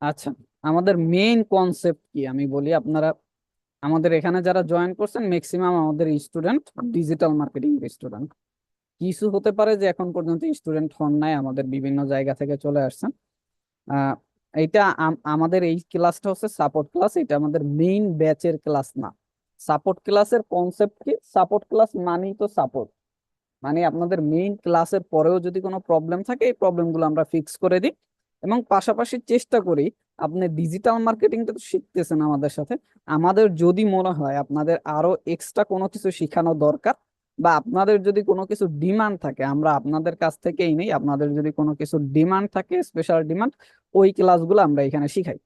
আচ্ছা, আমাদের main concept কি আমি বলি। আপনারা আমাদের এখানে যারা জয়েন করছেন ম্যাক্সিমাম আমাদের স্টুডেন্ট ডিজিটাল মার্কেটিং স্টুডেন্ট। কিছু হতে পারে যে এখন পর্যন্ত স্টুডেন্ট হন নাই, আমাদের বিভিন্ন জায়গা থেকে চলে আসছেন। আহ এইটা আমাদের এই ক্লাসটা হচ্ছে সাপোর্ট ক্লাস, এটা আমাদের মেইন ব্যাচের ক্লাস না। সাপোর্ট ক্লাসের কনসেপ্ট কি? সাপোর্ট ক্লাস মানেই তো সাপোর্ট, মানে আপনাদের মেইন ক্লাসের পরেও যদি কোনো প্রবলেম থাকে এই প্রবলেমগুলো আমরা ফিক্স করে দিই, এবং পাশাপাশি চেষ্টা করি আপনি ডিজিটাল মার্কেটিংটা তো শিখতেছেন আমাদের সাথে, আমাদের যদি মনে হয় আপনাদের আরো এক্সট্রা কোনো কিছু শেখানো দরকার বা আপনাদের যদি কোনো কিছু ডিমান্ড থাকে আমরা আপনাদের কাছ থেকেই নেই, আপনাদের যদি কোনো কিছু ডিমান্ড থাকে স্পেশাল ডিমান্ড, ওই ক্লাসগুলো আমরা এখানে শিখাই।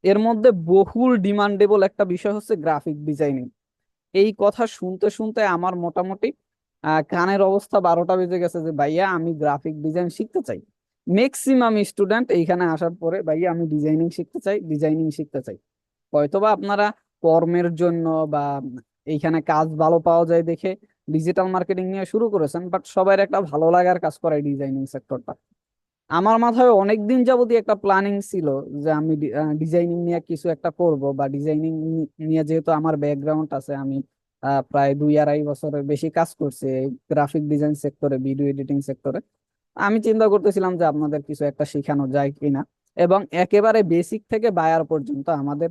এর মধ্যে বহুল ডিমান্ডেবল একটা বিষয় হচ্ছে গ্রাফিক ডিজাইনিং। এই কথা শুনতে শুনতে আমার মোটামুটি কানের অবস্থা 12টা বেজে গেছে যে ভাইয়া আমি গ্রাফিক ডিজাইন শিখতে চাই। ম্যাক্সিমাম স্টুডেন্ট এইখানে আসার পরে ভাইয়া আমি ডিজাইনিং শিখতে চাই, ডিজাইনিং শিখতে চাই। হয়তোবা আপনারা কর্মের জন্য বা এইখানে কাজ ভালো পাওয়া যায় দেখে ডিজিটাল মার্কেটিং নিয়ে শুরু করেছেন, বাট সবার একটা ভালো লাগার কাজ করে ডিজাইনিং সেক্টরটা। আমার মাথায় অনেক দিন যাবতই একটা প্ল্যানিং ছিল যে আমি ডিজাইনিং নিয়ে কিছু একটা করব, বা ডিজাইনিং নিয়ে যেহেতু আমার ব্যাকগ্রাউন্ড আছে, আমি প্রায় 2-2.5 বছরের বেশি কাজ করছি গ্রাফিক ডিজাইন সেক্টরে, ভিডিও এডিটিং সেক্টরে। আমি চিন্তা করতেছিলাম যে আপনাদের কিছু একটা শেখানো যায় কিনা, এবং একেবারে বেসিক থেকে বায়ার পর্যন্ত আমাদের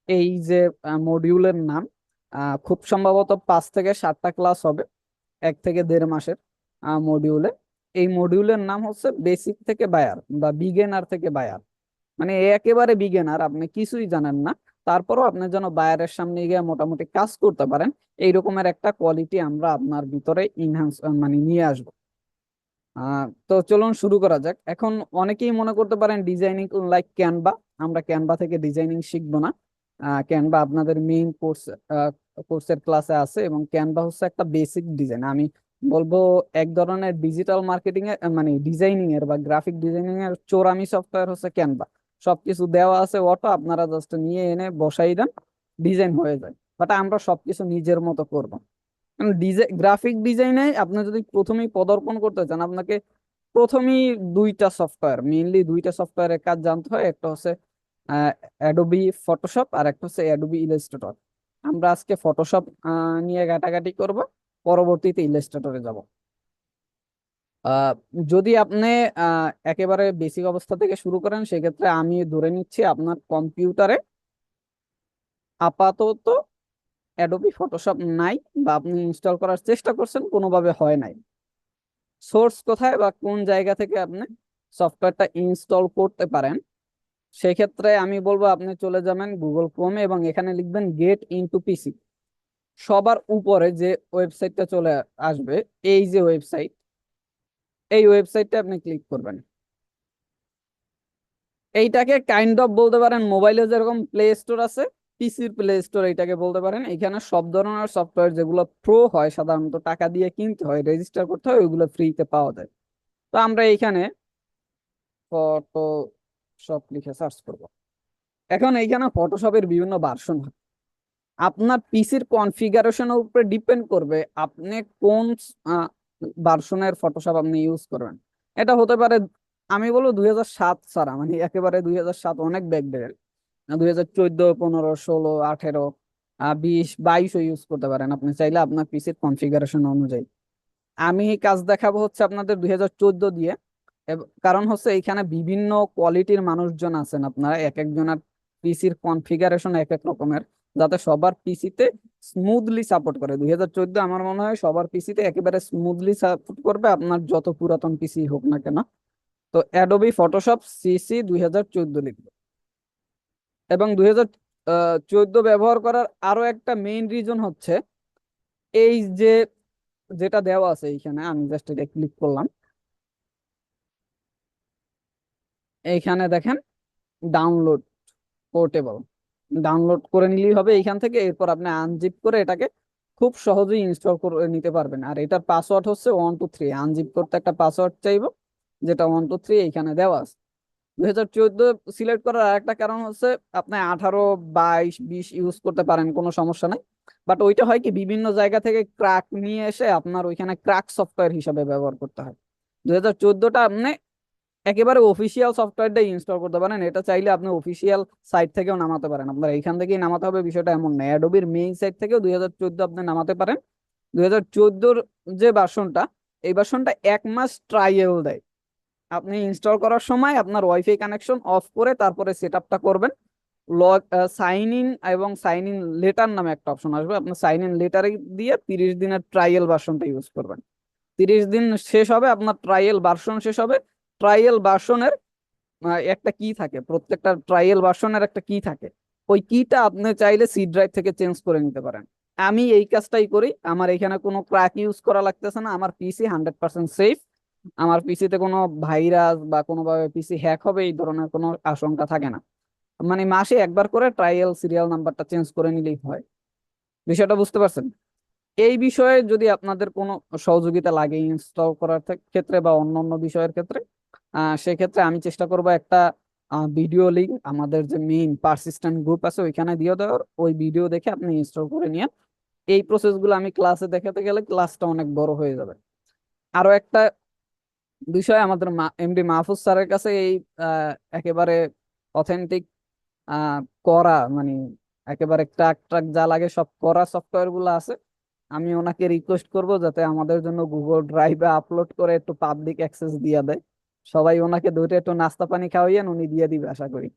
এই যে মডিউলের নাম, খুব সম্ভবত 5 থেকে 7টা ক্লাস হবে 1 থেকে 1.5 মাসের মডিউলে। এই মডিউলের নাম হচ্ছে বেসিক থেকে বায়ার বা বিগেনার থেকে বায়ার। মানে একেবারে বিগেনার, আপনি কিছুই জানেন না, তারপরও আপনি যেন বায়ারের সামনে গিয়ে মোটামুটি কাজ করতে পারেন, এই রকমের একটা কোয়ালিটি আমরা আপনার ভিতরে ইনহ্যান্স মানে নিয়ে আসবো। তো চলুন শুরু করা যাক। এখন অনেকেই মনে করতে পারেন ডিজাইনিং লাইক ক্যানভা, আমরা ক্যানভা থেকে ডিজাইনিং শিখবো না। ক্যানভা আপনাদের মেইন কোর্সের ক্লাসে আছে, এবং ক্যানভা হচ্ছে একটা বেসিক ডিজাইন। আমি বলবো এক ধরনের ডিজিটাল মার্কেটিং এর মানে ডিজাইনিং এর বা গ্রাফিক ডিজাইনিং এর চোরামি সফটওয়্যার হচ্ছে ক্যানভা। সবকিছু দেওয়া আছে অটো, আপনারা জাস্ট নিয়ে এনে বসাই দেন, ডিজাইন হয়ে যায়। বাট আমরা সবকিছু নিজের মতো করবো। গ্রাফিক ডিজাইনে আপনি যদি প্রথমেই পদার্পণ করতে চান, আপনাকে প্রথমেই দুইটা সফটওয়্যার, মেইনলি দুইটা সফটওয়্যারের কাজ জানতে হয়। একটা হচ্ছে অ্যাডোবি ফটোশপ আর একটা হচ্ছে অ্যাডোবি ইলাস্ট্রেটর। আমরা আজকে ফটোশপ নিয়ে ঘাটাঘাটি করব, পরবর্তীতে ইলাস্ট্রেটরে যাব। আহ, যদি আপনি একেবারে বেসিক অবস্থা থেকে শুরু করেন সেক্ষেত্রে আমি ধরে নিচ্ছি আপনার কম্পিউটারে আপাতত অ্যাডোবি ফটোশপ নাই, বা আপনি ইনস্টল করার চেষ্টা করছেন কোনোভাবে হয় নাই। সোর্স কোথায় বা কোন জায়গা থেকে আপনি সফটওয়্যারটা ইনস্টল করতে পারেন? সেক্ষেত্রে আমি বলবো আপনি চলে যাবেন গুগল ক্রোমে এবং এখানে লিখবেন গেট ইনটু পিসি। সবার উপরে যে ওয়েবসাইটটা চলে আসবে, এই যে ওয়েবসাইট, এই ওয়েবসাইটটা আপনি ক্লিক করবেন। এইটাকে কাইন্ড অফ বলতে পারেন মোবাইলে যেরকম প্লে স্টোর আছে, পিসির প্লে স্টোর এইটাকে বলতে পারেন। এখানে সব ধরনের সফটওয়্যার যেগুলো প্রো হয়, সাধারণত টাকা দিয়ে কিনতে হয়, রেজিস্টার করতে হয়, ওইগুলো ফ্রিতে পাওয়া যায়। তো আমরা এইখানে ফটোশপ লিখে সার্চ করব। এখন এইখানে ফটোশপের বিভিন্ন ভার্সন হয়, আপনার পিসির কনফিগারেশনের উপরে ডিপেন্ড করবে আপনি কোন ভার্সনের ফটোশপ আপনি ইউজ করবেন। এটা হতে পারে, আমি বলবো 2007 ছাড়া, মানে একেবারে 2007 অনেক ব্যাকডেটেড, 2014, 15, 16, 18, 20, 22ও ইউজ করতে পারেন আপনি চাইলে আপনার পিসির কনফিগারেশন অনুযায়ী। আমি এই কাজ দেখাবো হচ্ছে আপনাদের 2014 দিয়ে। কারণ হচ্ছে এইখানে বিভিন্ন কোয়ালিটির মানুষজন আছেন, আপনারা এক একজনের পিসির কনফিগারেশন এক এক রকমের, যাতে সবার পিসিতে স্মুথলি সাপোর্ট করে। 2014 আমার মনে হয় সবার পিসিতে একেবারে স্মুথলি সাপোর্ট করবে, আপনার যত পুরাতন পিসি হোক না কেন। তো অ্যাডোবি ফটোশপ সিসি 2014 লিখবে। এবং 2014 ব্যবহার করার আরো একটা মেইন রিজন হচ্ছে এই যে যেটা দেওয়া আছে এইখানে, আমি জাস্ট এটা ক্লিক করলাম, এইখানে দেখেন ডাউনলোড পোর্টেবল। ডাউনলোড করে নিলেই হবে এইখান থেকে, এরপর আপনি আনজিপ করে এটাকে খুব সহজেই ইনস্টল করে নিতে পারবেন। আর এটার পাসওয়ার্ড হচ্ছে 123, আনজিপ করতে একটা পাসওয়ার্ড চাইবো, যেটা 123 এইখানে দেওয়া আছে। 2014 সিলেক্ট করার আরেকটা কারণ হচ্ছে আপনি 18, 22, 20 ইউজ করতে পারেন, কোনো সমস্যা নাই। বাট ওইটা হয় কি বিভিন্ন জায়গা থেকে ক্র্যাক নিয়ে এসে আপনার ওইখানে ক্র্যাক সফটওয়্যার হিসাবে ব্যবহার করতে হয়। 2014টা আপনি একেবারে অফিসিয়াল সফটওয়্যারটা ইনস্টল করতে পারেন। এটা চাইলে আপনি অফিসিয়াল সাইট থেকেও নামাতে পারেন, আপনার এইখান থেকেই নামাতে হবে বিষয়টা এমন না। অ্যাডোবির মেইন সাইট থেকেও 2014 আপনি নামাতে পারেন। 2014 যে ভার্সনটা, এই ভার্সনটা 1 মাস ট্রায়াল দেয়। আপনি ইনস্টল করার সময় আপনার ওয়াইফাই কানেকশন অফ করে তারপরে সেট আপটা করবেন। লগ সাইন ইন এবং সাইন ইন লেটার নামে একটা অপশন আসবে, আপনি সাইন ইন লেটারে দিয়ে 30 দিনের ট্রায়াল ভার্সনটা ইউজ করবেন। 30 দিন শেষ হবে, আপনার ট্রায়াল ভার্সন শেষ হবে। ট্রায়াল ভার্সনের একটা কি থাকে, প্রত্যেকটা ট্রায়াল ভার্সনের একটা কি থাকে, ওই কিটা আপনি চাইলে সি ড্রাইভ থেকে চেঞ্জ করে নিতে পারেন। আমি এই কাজটাই করি, আমার এখানে কোনো ক্র্যাক ইউজ করা লাগতেছে না, আমার পিসি 100% সেফ। আমার পিসিতে কোনো ভাইরাস বা কোনোভাবে পিসি হ্যাক হবে এই ধরনের কোনো আশঙ্কা থাকে না। মানে মাসে একবার করে ট্রায়াল সিরিয়াল নাম্বারটা চেঞ্জ করে নিলেই হয়। বিষয়টা বুঝতে পারছেন? এই বিষয়ে যদি আপনাদের কোনো সহযোগিতা লাগে ইনস্টল করার ক্ষেত্রে বা অন্যান্য বিষয়ের ক্ষেত্রে, সেক্ষেত্রে আমি চেষ্টা করব একটা ভিডিও লিঙ্ক আমাদের যে মেইন পারসিস্টেন্ট গ্রুপ আছে ওইখানে দিয়ে দেওয়ার, ওই ভিডিও দেখে আপনি ইনস্টল করে নিয়ে এই প্রসেসগুলো আমি ক্লাসে দেখাতে গেলে ক্লাসটা অনেক বড় হয়ে যাবে। আরো একটা বিষয়, আমাদের এমডি মাহফুজ স্যারের কাছে এই একেবারে অথেন্টিক করা মানে একেবারে ট্রাক ট্রাক যা লাগে সব করা সফটওয়্যার গুলো আছে। আমি ওনাকে রিকোয়েস্ট করব যাতে আমাদের জন্য গুগল ড্রাইভে আপলোড করে একটু পাবলিক অ্যাক্সেস দিয়ে দেয়। সবাই ওনাকে দুইটা একটু নাস্তা পানি খাওয়াইয়েন, উনি দিয়ে দিবে আশা করি।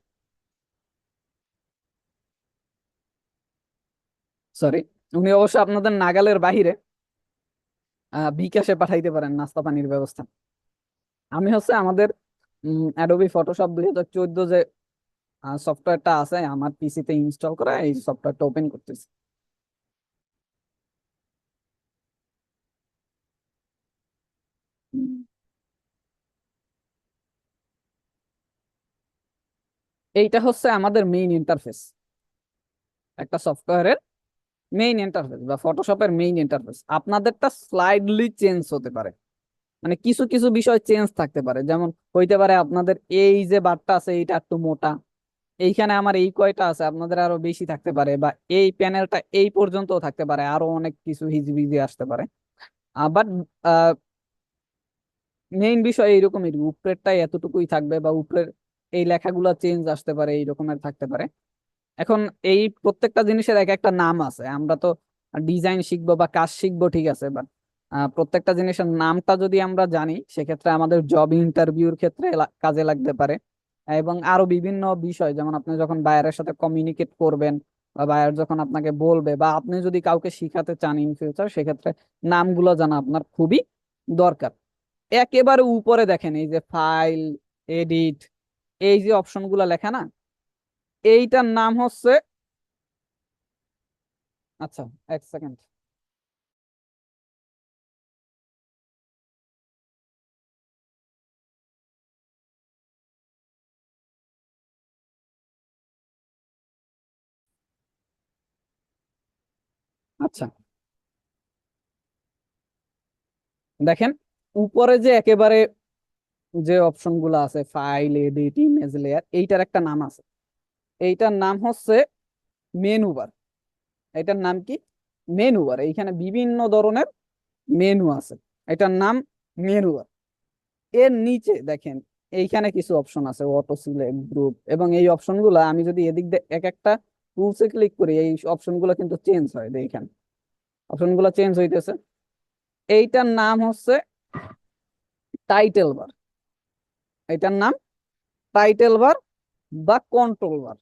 সরি, উনি অবশ্য আপনাদের নাগালের বাহিরে, বিকাশে পাঠাইতে পারেন নাস্তা পানির ব্যবস্থা। আমি হচ্ছে আমাদের অ্যাডোবি ফটোশপ 2014 যে সফটওয়্যারটা আছে আমার পিসিতে ইনস্টল করা, এই সফটওয়্যারটা ওপেন করতেছি। হুম, এইটা হচ্ছে আমাদের মেইন ইন্টারফেস। একটা সফটওয়্যারের মেইন ইন্টারফেস বা ফটোশপের মেইন ইন্টারফেস। আপনাদেরটা স্লাইডলি চেঞ্জ হতে পারে, মানে কিছু কিছু বিষয় চেঞ্জ থাকতে পারে। যেমন হইতে পারে আপনাদের এই যে বারটা আছে এইটা একটু মোটা, এইখানে আমার এই কয়টা আছে আপনাদের আরো বেশি থাকতে পারে, বা এই প্যানেলটা এই পর্যন্ত থাকতে পারে, আরো অনেক কিছু হিজিবিজি আসতে পারে। বাট মেইন বিষয় এইরকমই, উপরেরটাই এতটুকুই থাকবে, বা উপরের এই লেখাগুলো চেঞ্জ আসতে পারে, এই রকমের থাকতে পারে। এখন এই প্রত্যেকটা জিনিসের এক একটা নাম আছে। আমরা তো ডিজাইন শিখবো বা কাজ শিখবো, ঠিক আছে, বাট প্রত্যেকটা জিনিসের নামটা যদি আমরা জানি সেক্ষেত্রে আমাদের জব ইন্টারভিউর ক্ষেত্রে কাজে লাগতে পারে। এবং আরো বিভিন্ন বিষয়, যেমন আপনি যখন বায়ারের সাথে কমিউনিকেট করবেন বা বায়ার যখন আপনাকে বলবে, বা আপনি যদি কাউকে শিখাতে চান ইন ফিউচার, সেক্ষেত্রে নামগুলো জানা আপনার খুবই দরকার। একেবারে উপরে দেখেন এই যে ফাইল, এডিট, এই যে অপশনগুলো লেখা না, এইটার নাম হচ্ছে, আচ্ছা, এক সেকেন্ড। আচ্ছা, দেখেন উপরে যে একেবারে যে অপশন গুলো আছে, ফাইল, এডিট, ইমেজ লেয়ার, এইটার একটা নাম আছে। এইটার নাম হচ্ছে মেনু বার। এটার নাম কি? Menu bar. এইখানে বিভিন্ন ধরনের মেনু আছে, এটার নাম মেনু বার। এর নিচে দেখেন এইখানে কিছু অপশন আছে, অটো সিলেক্ট, গ্রুপ, এবং এই অপশন গুলা আমি যদি এদিক দিয়ে এক একটা টুলসে ক্লিক করি, এই অপশন গুলো কিন্তু চেঞ্জ হয়। দেখেন অপশন গুলো চেঞ্জ হইতেছে। এইটার নাম হচ্ছে টাইটেল বার। এটার নাম টাইটেল বার বা কন্ট্রোল বার।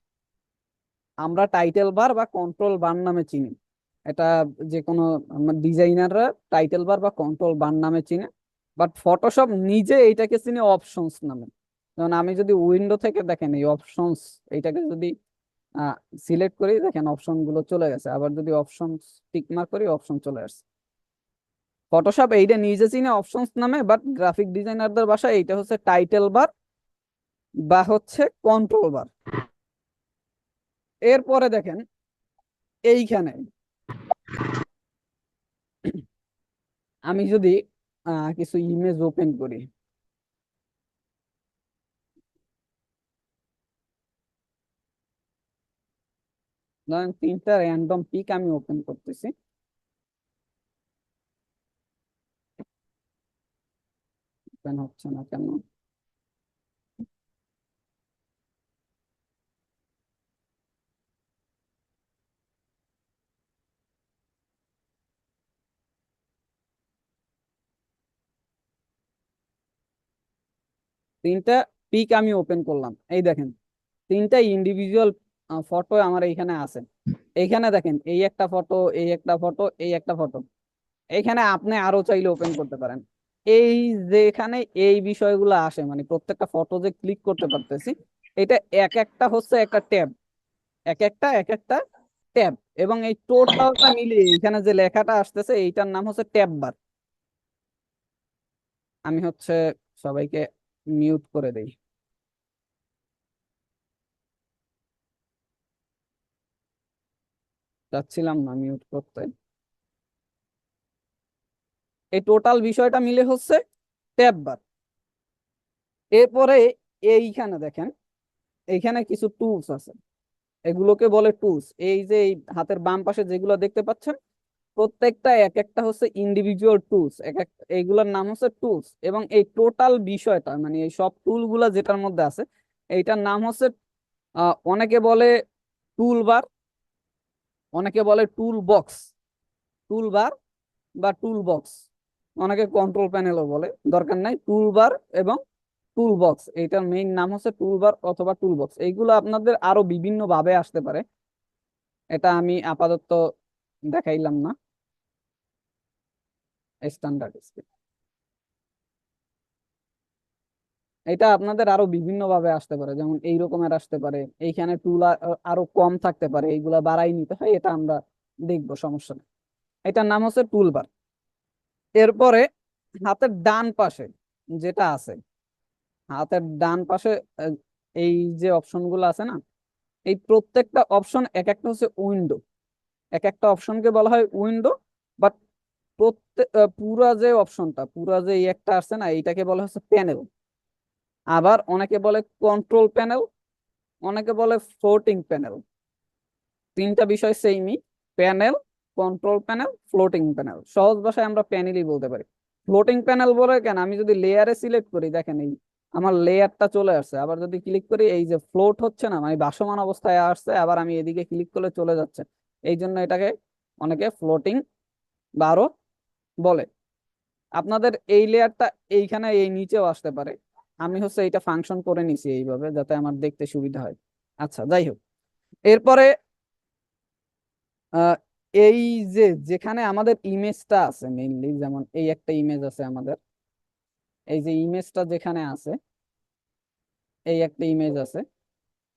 আমরা টাইটেল বার বা কন্ট্রোল বার নামে চিনি। এটা যে কোনো ডিজাইনাররা টাইটেল বার বা কন্ট্রোল বার নামে চিনে, বাট ফটোশপ নিজে এইটাকে চিনে অপশনস নামে। যেমন আমি যদি উইন্ডো থেকে দেখেন এই অপশনস, এইটাকে যদি সিলেক্ট করি, দেখেন অপশন গুলো চলে গেছে। আবার যদি অপশন টিক মার্ক করি, অপশন চলে আসছে। ফটোশপ এইটা নিজে চিনে অপশনস নামে, বাট গ্রাফিক ডিজাইনারদের ভাষায় এইটা হচ্ছে টাইটেল বার বা হচ্ছে কন্ট্রোল বার। এরপরে দেখেন এইখানে আমি যদি কিছু ইমেজ ওপেন করি, ধরেন 3টা র্যান্ডম পিক আমি ওপেন করতেছি। ওপেন হচ্ছে না কেন? তিনটা পিক আমি ওপেন করলাম, এই দেখেন তিনটা ইন্ডিভিজুয়াল ফটো আমার এইখানে আছে। এইখানে দেখেন এই একটা ফটো, এই একটা ফটো, এই একটা ফটো। এইখানে আপনি আরো চাইলে ওপেন করতে পারেন। এই যেখানে এই বিষয়গুলো আসে, মানে প্রত্যেকটা ফটো যে ক্লিক করতে পারতেছি, এটা এক একটা হচ্ছে একটা ট্যাব, এক একটা ট্যাব। এবং এই টোটালটা মিলিয়ে এখানে যে লেখাটা আসতেছে এইটার নাম হচ্ছে ট্যাব বার। আমি হচ্ছে সবাইকে মিউট করে দেই, চাচ্ছিলাম না মিউট করতে। এই টোটাল বিষয়টা মিলে হচ্ছে ট্যাব বার। এরপরে এইখানে দেখেন, এইখানে কিছু টুলস আছে, এগুলোকে বলে টুলস। এই যে এই হাতের বাম পাশে যেগুলো দেখতে পাচ্ছেন, প্রত্যেকটা এক একটা হচ্ছে ইন্ডিভিজুয়াল টুলস, এক এক এইগুলোর নাম হচ্ছে টুলস। এবং এই টোটাল বিষয়টা মানে এই সব টুল গুলা যেটার মধ্যে আছে এইটার নাম হচ্ছে অনেকে বলে টুল বার, অনেকে বলে টুল বক্স, টুল বার বা টুল বক্স, অনেকে কন্ট্রোল প্যানেলও বলে, দরকার নাই। টুল বার এবং টুল বক্স, এইটার মেইন নাম হচ্ছে টুল বার অথবা টুল বক্স। এইগুলো আপনাদের আরো বিভিন্ন ভাবে আসতে পারে, এটা আমি আপাতত দেখাইলাম না। স্ট্যান্ডার্ড, এটা আপনাদের আরো বিভিন্ন ভাবে আসতে পারে, যেমন এই রকমের আসতে পারে, এইখানে টুল আরো কম থাকতে পারে, এইগুলা বাড়াই নিতে হয়, এটা আমরা দেখবো, সমস্যা নেই। এটার নাম হচ্ছে টুল বার। এরপরে হাতের ডান পাশে যেটা আছে, হাতের ডান পাশে আহ, এই যে অপশন গুলো আছে না, এই প্রত্যেকটা অপশন এক একটা হচ্ছে উইন্ডো, এক একটা অপশনকে বলা হয় উইন্ডো। বাট প্রত্যেক পুরা যে অপশনটা, পুরা যে এই একটা আছে না, এইটাকে বলা হচ্ছে প্যানেল। আবার অনেকে বলে কন্ট্রোল প্যানেল, অনেকে বলে ফ্লোটিং প্যানেল। তিনটা বিষয় সেইমই, panel, control panel, floating panel. সহজ ভাষায় আমরা প্যানেলই বলতে পারি। ফ্লোটিং প্যানেল বলে কেন, আমি যদি লেয়ারে সিলেক্ট করি, দেখেন এই আমার লেয়ারটা চলে আসছে, আবার যদি ক্লিক করি এই যে ফ্লোট হচ্ছে না, মানে ভাসমান অবস্থায় আসছে, আবার আমি এদিকে ক্লিক করলে চলে যাচ্ছে। এই জন্য এটাকে অনেকে ফ্লোটিং বা আরো বলে। আপনাদের এই লেয়ারটা এইখানে এই নিচেও আসতে পারে, আমি হচ্ছে এইটা ফাংশন করে নিছি এইভাবে যাতে আমার দেখতে সুবিধা হয়। আচ্ছা, যাই হোক। এরপরে আহ, এই যে যেখানে আমাদের ইমেজটা আছে মেইনলি, যেমন এই একটা ইমেজ আছে আমাদের, এই যে ইমেজটা যেখানে আছে, এই একটা ইমেজ আছে,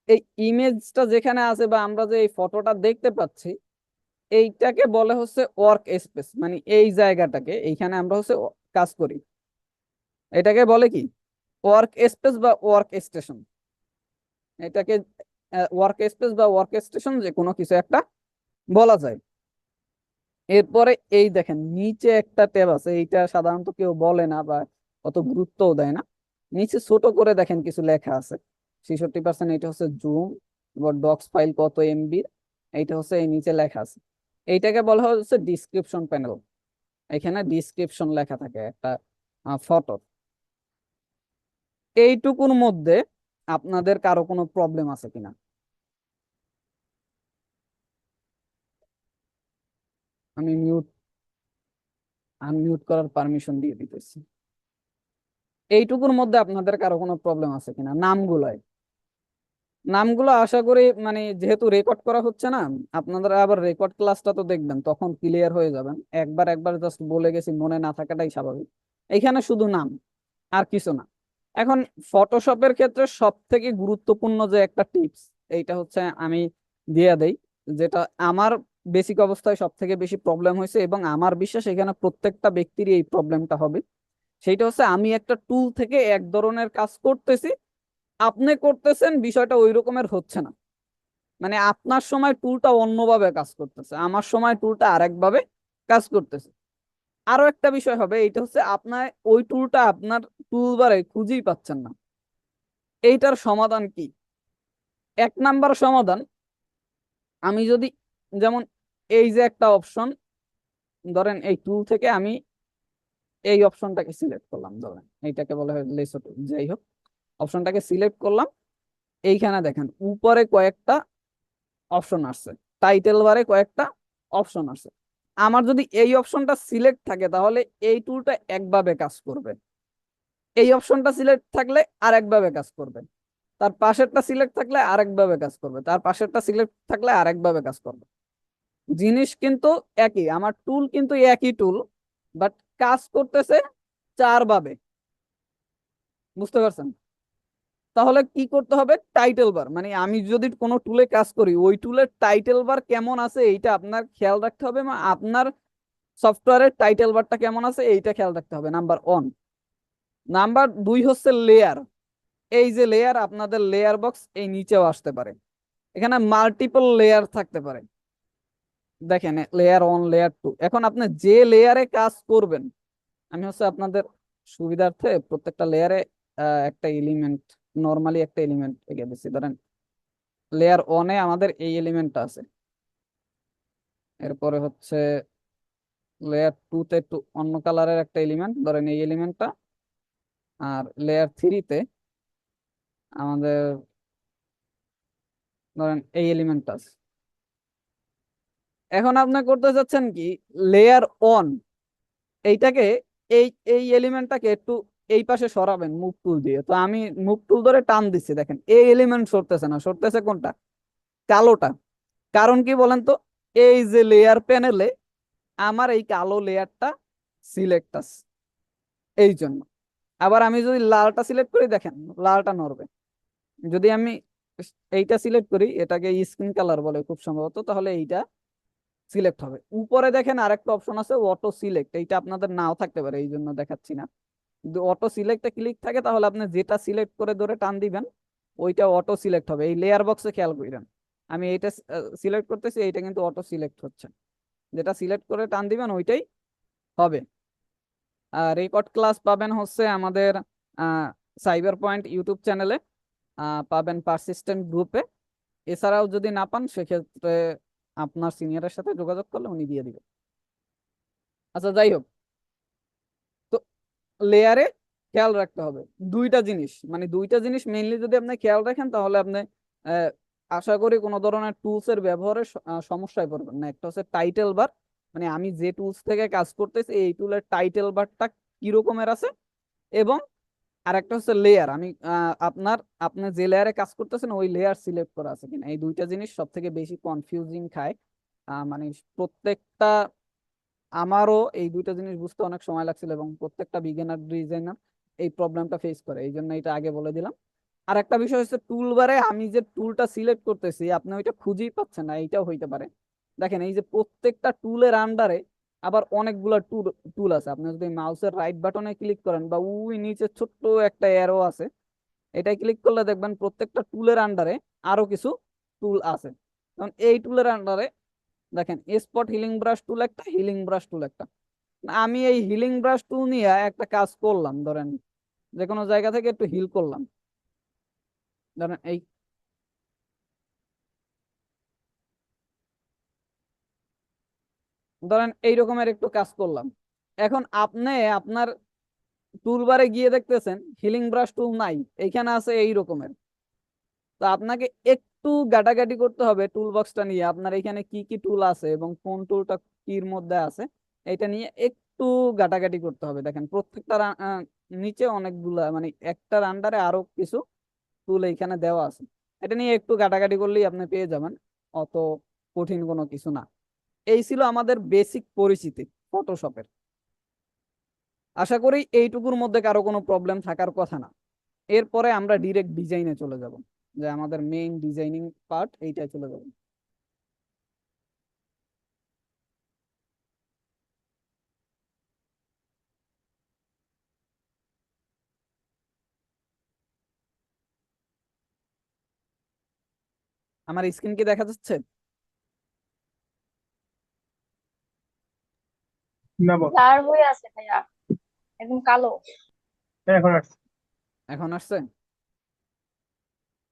এই ইমেজটা যেখানে আছে বা আমরা যে এই ফটোটা দেখতে পাচ্ছি, এইটাকে বলে হচ্ছে ওয়ার্ক স্পেস। মানে এই জায়গাটাকে, এইখানে আমরা হচ্ছে কাজ করি, এটাকে বলে কি ওয়ার্ক স্পেস বা ওয়ার্ক স্টেশন। এটাকে ওয়ার্ক স্পেস বা ওয়ার্ক স্টেশন যে কোনো কিছু একটা বলা যায়। এরপরে এই দেখেন নিচে একটা ট্যাব আছে, এইটা সাধারণত কেউ বলে না বা অত গুরুত্বও দেয় না। নিচে ছোট করে দেখেন কিছু লেখা আছে, 66%, এটা হচ্ছে জুম, এবার ডক্স ফাইল কত এমবি, এইটা হচ্ছে এই নিচে লেখা আছে। এইটাকে বলা হচ্ছে ডিসক্রিপশন প্যানেল। এখানে ডিসক্রিপশন লেখা থাকে একটা ফটো। এইটুকুর মধ্যে আপনাদের কারো কোনো প্রবলেম আছে কিনা? আমি আনমিউট করার পারমিশন দিয়ে দিতেছি। এইটুকুর মধ্যে আপনাদের কারো কোনো প্রবলেম আছে কিনা নামগুলোয়? নামগুলো আশা করি, মানে যেহেতু রেকর্ড করা হচ্ছে না, আপনারা আবার রেকর্ড ক্লাসটা তো দেখবেন, তখন ক্লিয়ার হয়ে যাবেন। একবার একবার জাস্ট বলে গেছি, মনে না থাকাটাই স্বাভাবিক। এইখানে শুধু নাম, আর কিছু না। এখন ফটোশপের ক্ষেত্রে সব থেকে গুরুত্বপূর্ণ যে একটা টিপস, এইটা হচ্ছে আমি দিয়ে দেই, যেটা আমার বেসিক অবস্থায় সব থেকে বেশি প্রবলেম হয়েছে, এবং আমার বিশ্বাস এখানে প্রত্যেকটা ব্যক্তিরই এই প্রবলেমটা হবে। সেইটা হচ্ছে আমি একটা টুল থেকে এক ধরনের কাজ করতেছি, আপনি করতেছেন বিষয়টা ওই রকমের হচ্ছে না। মানে আপনার সময় টুলটা অন্যভাবে কাজ করতেছে, আমার সময় টুলটা আরেকভাবে কাজ করতেছে। আরো একটা বিষয় হবে, এইটা হচ্ছে আপনার ওই টুলটা আপনার টুলবারে খুঁজেই পাচ্ছেন না। এইটার সমাধান কি? এক নাম্বার সমাধান, আমি যদি, যেমন এই যে একটা অপশন, ধরেন এই টুল থেকে আমি এই অপশনটাকে সিলেক্ট করলাম, ধরেন এইটাকে বলা হয় লেসো টুল, যাই হোক, অপশনটাকে সিলেক্ট করলাম। এইখানে দেখেন উপরে কয়েকটা অপশন আসছে, টাইটেল বারে কয়েকটা অপশন আছে। আমার যদি এই অপশনটা সিলেক্ট থাকে তাহলে এই টুলটা একভাবে কাজ করবে। এই অপশনটা সিলেক্ট থাকলে আরেকভাবে কাজ করবে, তার পাশেরটা সিলেক্ট থাকলে আরেকভাবে কাজ করবে, তার পাশেরটা সিলেক্ট থাকলে আরেকভাবে কাজ করবে। জিনিস কিন্তু একই, আমার টুল কিন্তু একই টুল, বাট কাজ করতেছে চার ভাবে। বুঝতে পারছেন? তাহলে কি করতে হবে, টাইটেল বার, মানে আমি যদি কোনো টুলে কাজ করি ওই টুলের টাইটেল বার কেমন আছে এইটা আপনার খেয়াল রাখতে হবে, এবং আপনার সফটওয়্যারের টাইটেল বারটা কেমন আছে এইটা খেয়াল রাখতে হবে, নাম্বার ওয়ান। নাম্বার দুই হচ্ছে লেয়ার। এই যে লেয়ার, আপনাদের লেয়ার বক্স এই নিচেও আসতে পারে, এখানে মাল্টিপল লেয়ার থাকতে পারে। দেখেন লেয়ার ওয়ান, লেয়ার টু। এখন আপনি যে লেয়ারে কাজ করবেন, আমি হচ্ছে আপনাদের সুবিধার্থে প্রত্যেকটা লেয়ারে একটা এলিমেন্ট, নর্মালি একটা এলিমেন্ট এঁকে দিচ্ছি। ধরেন লেয়ার ওয়ানে আমাদের এই এলিমেন্টটা আছে, এরপরে হচ্ছে লেয়ার টুতে একটু অন্য কালারের একটা এলিমেন্ট, ধরেন এই এলিমেন্টটা, আর লেয়ার থ্রিতে আমাদের ধরেন এই এলিমেন্টটা আছে। এখন আপনি করতে চাচ্ছেন কি, লেয়ার ওয়ান এইটাকে, এই এই এলিমেন্টটাকে একটু এই পাশে সরাবেন মুভ টুল দিয়ে। তো আমি মুভ টুল ধরে টান দিচ্ছি, দেখেন এই এলিমেন্ট সরতেছে না, সরতেছে কোনটা, কালোটা। কারণ কি বলেন তো, এই যে লেয়ার প্যানেলে আমার এই কালো লেয়ারটা সিলেক্ট আছে, এই জন্য। আবার আমি যদি লালটা সিলেক্ট করি, দেখেন লালটা নড়বে। যদি আমি এইটা সিলেক্ট করি, এটাকে স্কিন কালার বলে খুব সম্ভবত, তাহলে এইটা সিলেক্ট হবে। উপরে দেখেন আরেকটা অপশন আছে অটো সিলেক্ট, এইটা আপনাদের নাও থাকতে পারে, এই জন্য দেখাচ্ছি না। যদি অটো সিলেক্টে ক্লিক থাকে তাহলে আপনি যেটা সিলেক্ট করে ধরে টান দিবেন ওইটা অটো সিলেক্ট হবে। এই লেয়ার বক্সে খেয়াল করেন, আমি এইটা সিলেক্ট করতেছি, এইটা কিন্তু অটো সিলেক্ট হচ্ছে, যেটা সিলেক্ট করে টান দিবেন ওইটাই হবে। রেকর্ড ক্লাস পাবেন হচ্ছে আমাদের সাইবার পয়েন্ট ইউটিউব চ্যানেলে, পাবেন পারসিস্টেন্ট গ্রুপে। এছাড়াও যদি না পান সেক্ষেত্রে আপনার সিনিয়রের সাথে যোগাযোগ করলে উনি দিয়ে দিবেন। আচ্ছা যাই হোক, তো লেয়ারে খেয়াল রাখতে হবে দুইটা জিনিস, মানে দুইটা জিনিস মেইনলি যদি আপনি খেয়াল রাখেন তাহলে আপনি আহ, আশা করি কোনো ধরনের টুলস এর ব্যবহারে সমস্যায় পড়বেন না। একটা হচ্ছে টাইটেল বার, মানে আমি যে টুলস থেকে কাজ করতেছি এই টুলের টাইটেল বারটা কি রকমের আছে, এবং আরেকটা হচ্ছে লেয়ার, আমি আপনি যে লেয়ারে কাজ করতেছেন ওই লেয়ার সিলেক্ট করা আছে কিনা। এই দুইটা জিনিস সব থেকে বেশি কনফিউজিং খায়। মানে প্রত্যেকটা, আমারও এই দুইটা জিনিস বুঝতে অনেক সময় লাগছিল, এবং প্রত্যেকটা বিগিনার ডিজাইনার এই প্রবলেমটা ফেস করে, এই জন্য এটা আগে বলে দিলাম। আর একটা বিষয় হচ্ছে টুল বারে আমি যে টুলটা সিলেক্ট করতেছি আপনি ওইটা খুঁজেই পাচ্ছেন না, এইটাও হইতে পারে। দেখেন এই যে প্রত্যেকটা টুলের আন্ডারে আবার অনেকগুলা টুল টুল আছে। আপনি যদি মাউসের রাইট বাটনে ক্লিক করেন বা ওই নিচে ছোট্ট একটা অ্যারো আছে, এটাই ক্লিক করলে দেখবেন প্রত্যেকটা টুলের আন্ডারে আরো কিছু টুল আছে। কারণ এই টুলের আন্ডারে দেখেন স্পট হিলিং ব্রাশ টুল একটা, হিলিং ব্রাশ টুল একটা। আমি এই হিলিং ব্রাশ টুল নিয়ে একটা কাজ করলাম, ধরেন যে কোনো জায়গা থেকে একটু হিল করলাম, ধরেন এই, ধরেন এই রকমের একটু কাজ করলাম। এখন আপনি আপনার টুলবারে গিয়ে দেখতেছেন হিলিং ব্রাশ টুল নাই, এইখানে আছে এই রকমের। তো আপনাকে একটু গাটাগাটি করতে হবে টুল বক্সটা নিয়ে, আপনার এখানে কি কি টুল আছে এবং কোন টুলটা কির মধ্যে আছে এটা নিয়ে একটু গাটাগাটি করতে হবে। দেখেন প্রত্যেকটা নিচে অনেকগুলা, মানে একটার আন্ডারে আরো কিছু টুল এইখানে দেওয়া আছে, এটা নিয়ে একটু গাটাগাটি করলেই আপনি পেয়ে যাবেন, অত কঠিন কোনো কিছু না। এই ছিল আমাদের বেসিক পরিচিতি ফটোশপের। আশা করি এইটুকুর মধ্যে কারো কোনো প্রবলেম থাকার কথা না। এরপরে আমরা ডিরেক্ট ডিজাইনে চলে যাব, যে আমাদের মেইন ডিজাইনিং পার্ট এইটাই চলে যাব। আমার স্ক্রিন কি দেখা যাচ্ছে? না বল। ব্লার হয়ে আছে ভাইয়া, একদম কালো। হ্যাঁ, এখন আসছে। এখন আসছে?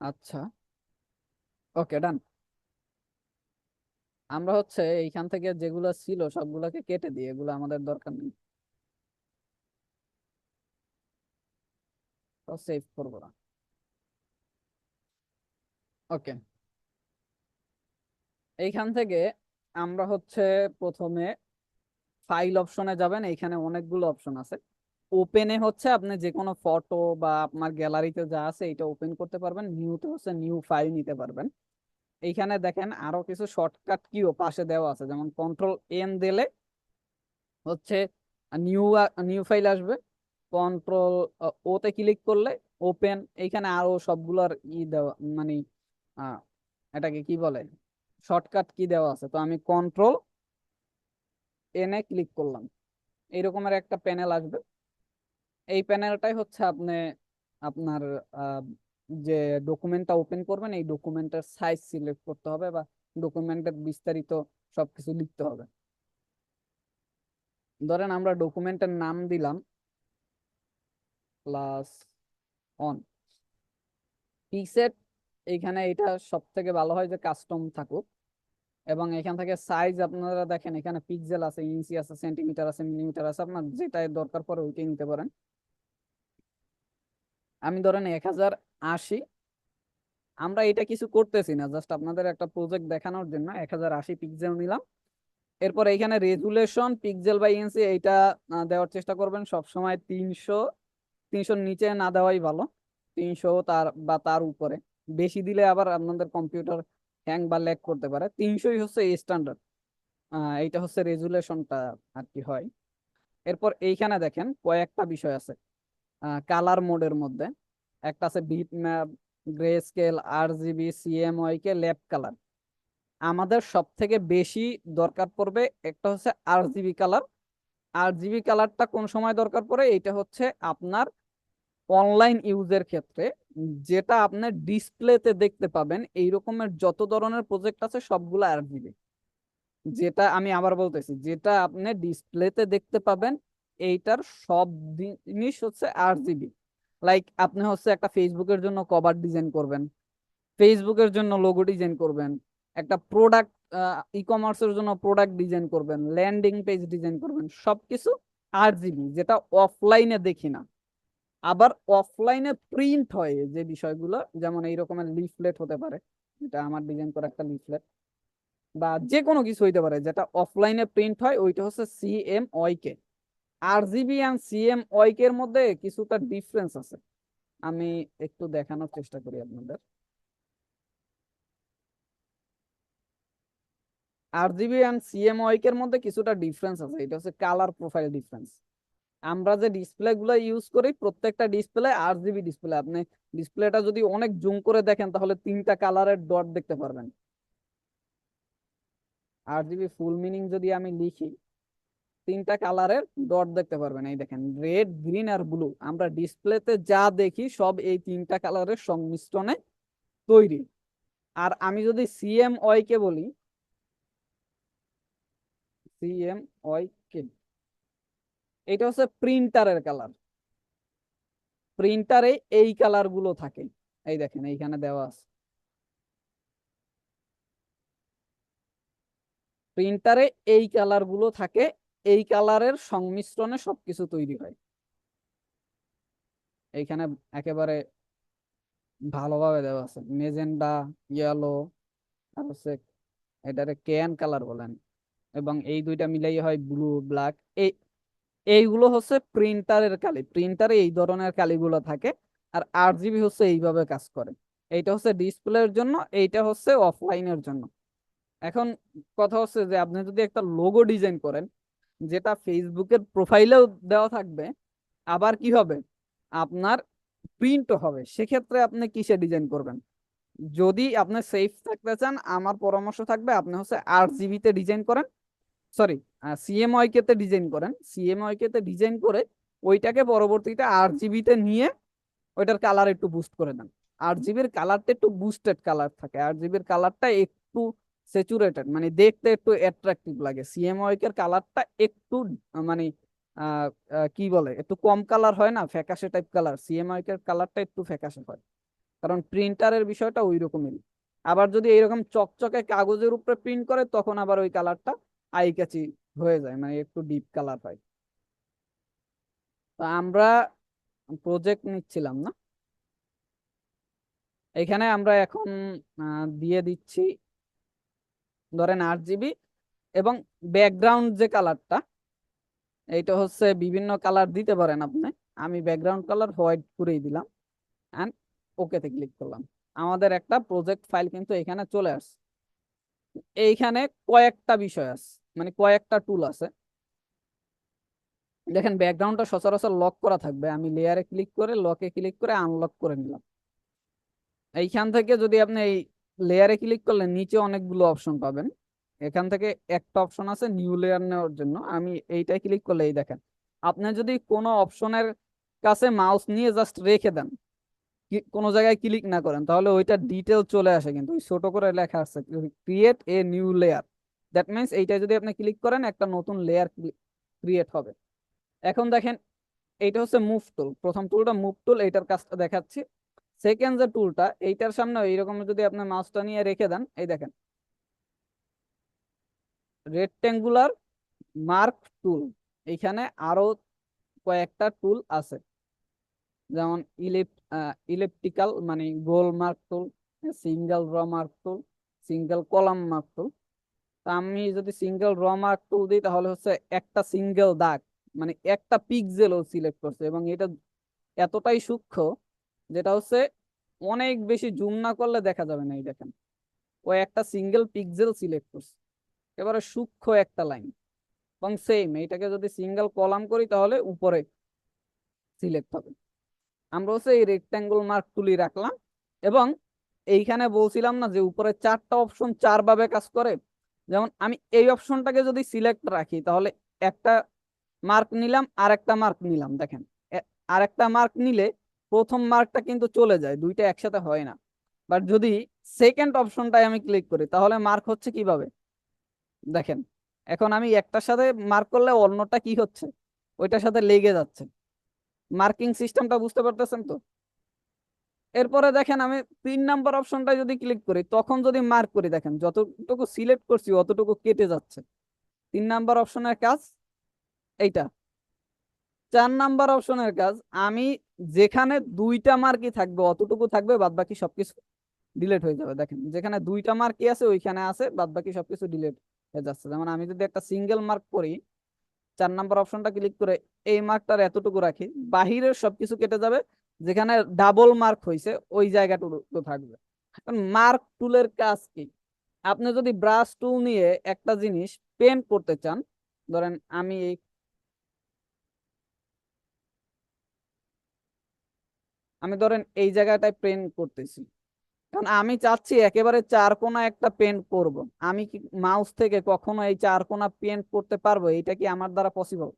আচ্ছা, ওকে ডান। আমরা হচ্ছে এইখান থেকে যেগুলো ছিল সবগুলোকে কেটে দিই, এগুলো আমাদের দরকার নেই, সেভ করবো না। ওকে, এইখান থেকে আমরা হচ্ছে প্রথমে ফাইল অপশনে যাবেন, এইখানে অনেকগুলো অপশন আছে। ওপেনে হচ্ছে আপনি যে কোনো ফটো বা আপনার গ্যালারিতে যা আছে এটা ওপেন করতে পারবেন, নিউতে হচ্ছে নিউ ফাইল নিতে পারবেন। এইখানে দেখেন আরো কিছু শর্টকাট কিও পাশে দেওয়া আছে, যেমন কন্ট্রোল এন দিলে হচ্ছে নিউ নিউ ফাইল আসবে, কন্ট্রোল ওতে ক্লিক করলে ওপেন। এইখানে আরো সবগুলোর দেওয়া মানে আহ, এটাকে কি বলে, শর্টকাট কি দেওয়া আছে। তো আমি কন্ট্রোল এন এ ক্লিক করলাম, এইরকমের একটা প্যানেল আসবে। এই প্যানেলটাই হচ্ছে আপনি আপনার আহ, যে ডকুমেন্টটা ওপেন করবেন এই ডকুমেন্টের সাইজ সিলেক্ট করতে হবে বা ডকুমেন্টের বিস্তারিত সবকিছু লিখতে হবে। ধরেন আমরা ডকুমেন্টের নাম দিলাম ক্লাস অন পিক্সেট। এইখানে এটা সব থেকে ভালো হয় যে কাস্টম থাকুক, এবং এখান থেকে সাইজ আপনারা দেখেন এখানে পিক্সেল আছে, ইঞ্চি আছে, সেন্টিমিটার আছে, মিলিমিটার আছে, আপনার যেটা দরকার পড়ে ওইটাই নিতে পারেন। আমি ধরেন 1080, আমরা এটা কিছু করতেছি না, জাস্ট আপনাদের একটা প্রজেক্ট দেখানোর জন্য 1080 পিক্সেল নিলাম। এরপর এইখানে রেজুলেশন পিক্সেল বাই ইঞ্চি এইটা দেওয়ার চেষ্টা করবেন সব সময় 300 নিচে না দেওয়াই ভালো, 300 তার উপরে। বেশি দিলে আবার আপনাদের কম্পিউটার হ্যাং বা ল্যাগ করতে পারে। 300ই হচ্ছে স্ট্যান্ডার্ড, এইটা হচ্ছে রেজুলেশনটা আর কি হয়। এরপর এইখানে দেখেন কয়েকটা বিষয় আছে কালার মোডের মধ্যে। একটা আছে bit map, grey scale, RGB, CMYK, lab colour. আমাদের সব থেকে বেশি দরকার পড়বে একটা হচ্ছে RGB কালার। RGB কালারটা কোন সময় দরকার পড়ে, এটা হচ্ছে আপনার অনলাইন ইউজের ক্ষেত্রে, যেটা আপনার ডিসপ্লেতে দেখতে পাবেন এই রকমের যত ধরনের প্রজেক্ট আছে সবগুলো RGB। যেটা আমি আবার বলতেছি, যেটা আপনি ডিসপ্লেতে দেখতে পাবেন এইটার সব জিনিস হচ্ছে RGB। লাইক আপনি হচ্ছে একটা ফেসবুকের জন্য কভার ডিজাইন করবেন, ফেসবুকের জন্য লোগো ডিজাইন করবেন, একটা প্রোডাক্ট ই কমার্সের জন্য প্রোডাক্ট ডিজাইন করবেন, ল্যান্ডিং পেজ ডিজাইন করবেন, সবকিছু RGB, যেটা অফলাইনে দেখি না। আবার অফলাইনে প্রিন্ট হয় যে বিষয়গুলো, যেমন এই রকমের লিফলেট হতে পারে, এটা আমার ডিজাইন করা একটা লিফলেট, বা যে কোনো কিছু হইতে পারে যেটা অফলাইনে প্রিন্ট হয়, ওইটা হচ্ছে CMYK। RGB এন্ড CMYK এর মধ্যে কিছুটা ডিফারেন্স আছে, আমি একটু দেখানোর চেষ্টা করি আপনাদের। RGB এন্ড CMYK এর মধ্যে কিছুটা ডিফারেন্স আছে, এটা হচ্ছে কালার প্রোফাইল ডিফারেন্স। আমরা যে ডিসপ্লে গুলো ইউজ করি প্রত্যেকটা ডিসপ্লে RGB ডিসপ্লে। আপনি ডিসপ্লেটা যদি অনেক জুম করে দেখেন তাহলে 3টা কালারের ডট দেখতে পারবেন। RGB ফুল মিনিং যদি আমি লিখি, 3টা কালারের ডট দেখতে পারবেন। এই দেখেন রেড, গ্রিন আর ব্লু, আমরা ডিসপ্লেতে যা দেখি সব এই 3টা কালারের সংমিশ্রণে তৈরি। আর আমি যদি CMYK বলি, CMYK এটা হচ্ছে প্রিন্টারের কালার। প্রিন্টারে এই কালার গুলো থাকে, এই দেখেন এইখানে দেওয়া আছে। প্রিন্টারে এই কালার গুলো থাকে, এই কালারের সংমিশ্রণে সবকিছু তৈরি হয়। এইখানে একেবারে ভালোভাবে দেওয়া আছে মেজেন্ডা, ইয়েলো, আর হচ্ছে এটারে ক্যান কালার বলেন, এবং এই দুইটা মিলাই হয় ব্লু ব্ল্যাক। এই এইগুলো হচ্ছে প্রিন্টারের কালি, প্রিন্টারে এই ধরনের কালিগুলো থাকে। আর RGB হচ্ছে এইভাবে কাজ করে। এইটা হচ্ছে ডিসপ্লের জন্য, এইটা হচ্ছে অফলাইনের জন্য। এখন কথা হচ্ছে যে আপনি যদি একটা লোগো ডিজাইন করেন যেটা ফেসবুকের প্রোফাইলেও দেওয়া থাকবে, আবার কি হবে আপনার প্রিন্টও হবে, সেক্ষেত্রে আপনি কিসে ডিজাইন করবেন? যদি আপনি সেফ থাকতে চান আমার পরামর্শ থাকবে আপনি হচ্ছে RGB তে ডিজাইন করেন, সরি CMYK তে ডিজাইন করেন। CMYK তে ডিজাইন করে ওইটাকে পরবর্তীতে RGB তে নিয়ে ওইটার কালার একটু বুস্ট করে দেন। RGBর কালারটা একটু বুস্টেড কালার থাকে, RGBর কালারটা একটু স্যাচুরেটেড, মানে দেখতে একটু অ্যাট্রাকটিভ লাগে। CMYK এর কালারটা একটু মানে আহ কি বলে, একটু কম কালার হয় না, ফ্যাকাশে টাইপ কালার, CMYK এর কালারটা একটু ফ্যাকাশে হয়, কারণ প্রিন্টারের বিষয়টা ওই রকমেরই। আবার যদি এইরকম চকচকে কাগজের উপরে প্রিন্ট করে তখন আবার ওই কালারটা আই ক্যাচি হয়ে যায়, মানে একটু ডিপ কালার হয়। তো আমরা প্রজেক্ট নিচ্ছিলাম না, এখানে আমরা এখন দিয়ে দিচ্ছি ধরেন RGB এবং ব্যাকগ্রাউন্ড যে কালারটা এইটা হচ্ছে বিভিন্ন কালার দিতে পারেন আপনি। আমি ব্যাকগ্রাউন্ড কালার হোয়াইট করেই দিলাম অ্যান্ড ওকেতে ক্লিক করলাম। আমাদের একটা প্রজেক্ট ফাইল কিন্তু এখানে চলে আসছে। এইখানে কয়েকটা বিষয় আছে, মানে কয়েকটা টুল আছে। দেখেন ব্যাকগ্রাউন্ডটা সচরাচর লক করা থাকবে, আমি লেয়ারে ক্লিক করে লকে ক্লিক করে আনলক করে নিলাম। এইখান থেকে যদি আপনি এই লেয়ারে ক্লিক করলে নিচে অনেকগুলো অপশন পাবেন। এখান থেকে একটা অপশন আছে নিউ লেয়ার নেওয়ার জন্য, আমি এইটাই ক্লিক করলে এই দেখেন আপনি যদি কোনো অপশনের কাছে মাউস নিয়ে জাস্ট রেখে দেন, কোনো জায়গায় ক্লিক না করেন, তাহলে ওইটা ডিটেল চলে আসে, কিন্তু ওই ছোট করে লেখা আছে create a new layer. That means এইটা যদি আপনি ক্লিক করেন একটা নতুন লেয়ার ক্রিয়েট হবে। এখন দেখেন এইটা হচ্ছে মুভ টুল, প্রথম টুলটা মুভ টুল, এইটার কাজটা দেখাচ্ছি। সেকেন্ড যে টুলটা, এইটার সামনে এইরকম যদি আপনি মাউসটা নিয়ে রেখে দেন, এই দেখেন রেক্টেঙ্গুলার মার্ক টুল। এইখানে আরো কয়েকটা টুল আছে, যেমন ইলেপটিক্যাল মানে গোল মার্ক টুল, সিঙ্গেল র মার্ক টুল, সিঙ্গেল কলাম মার্ক টুল। তা আমি যদি সিঙ্গেল র মার্ক টুল দিই তাহলে হচ্ছে একটা সিঙ্গেল দাগ মানে একটা পিক্সেলও সিলেক্ট করছে, এবং এটা এতটাই সূক্ষ্ম যেটা হচ্ছে অনেক বেশি জুম না করলে দেখা যাবে না। এই দেখেন ও একটা সিঙ্গেল পিক্সেল সিলেক্ট করছে, এবারে সূক্ষ্ম একটা লাইন। এবং সেম এইটাকে যদি সিঙ্গেল কলাম করি তাহলে উপরে সিলেক্ট হবে। আমরা হচ্ছে এই রেক্ট্যাঙ্গল মার্ক টুলই রাখলাম। এবং এইখানে বলছিলাম না যে উপরে চারটা অপশন চার ভাবে কাজ করে। যেমন আমি এই অপশনটাকে যদি সিলেক্ট রাখি তাহলে একটা মার্ক নিলাম আর একটা মার্ক নিলাম, দেখেন আর একটা মার্ক নিলে প্রথম মার্কটা কিন্তু চলে যায়, দুইটা একসাথে হয় না। বাট যদি সেকেন্ড অপশনটায় আমি ক্লিক করি তাহলে মার্ক হচ্ছে কিভাবে দেখেন, এখন আমি একটার সাথে মার্ক করলে অন্যটা কি হচ্ছে ওইটার সাথে লেগে যাচ্ছে। মার্কিং সিস্টেমটা বুঝতে পারতেছেন তো? এরপরে দেখেন আমি 3 নাম্বার অপশনটা যদি ক্লিক করি তখন যদি মার্ক করি, দেখেন যতটুকু সিলেক্ট করছি অতটুকু কেটে যাচ্ছে। 3 নাম্বার অপশনের কাজ এইটা। 4 নাম্বার অপশনের কাজ, আমি যেখানে দুইটা মার্কই থাকবে অতটুকু থাকবে, বাদ বাকি সবকিছু ডিলিট হয়ে যাবে। দেখেন যেখানে দুইটা মার্কই আছে ওইখানে আছে, বাদ বাকি সবকিছু ডিলিট হয়ে যাচ্ছে। যেমন আমি যদি একটা সিঙ্গেল মার্ক করি, 4 নাম্বার অপশনটা ক্লিক করে এই মার্কটার এতটুকু রাখি, বাহিরের সবকিছু কেটে যাবে, যেখানে ডাবল মার্ক হয়েছে ওই জায়গাটুকু থাকবে। মার্ক টুলের কাজ কি? আপনি যদি ব্রাশ টুল নিয়ে একটা জিনিস পেন্ট করতে চান, ধরেন আমি ধরেন এই জায়গাটায় পেন্ট করতেছি, কারণ আমি চাচ্ছি একেবারে চার কোণা একটা পেন্ট করব। আমি কি মাউস থেকে কখনো এই চার কোণা পেন্ট করতে পারবো? এটা কি আমার দ্বারা পসিবল?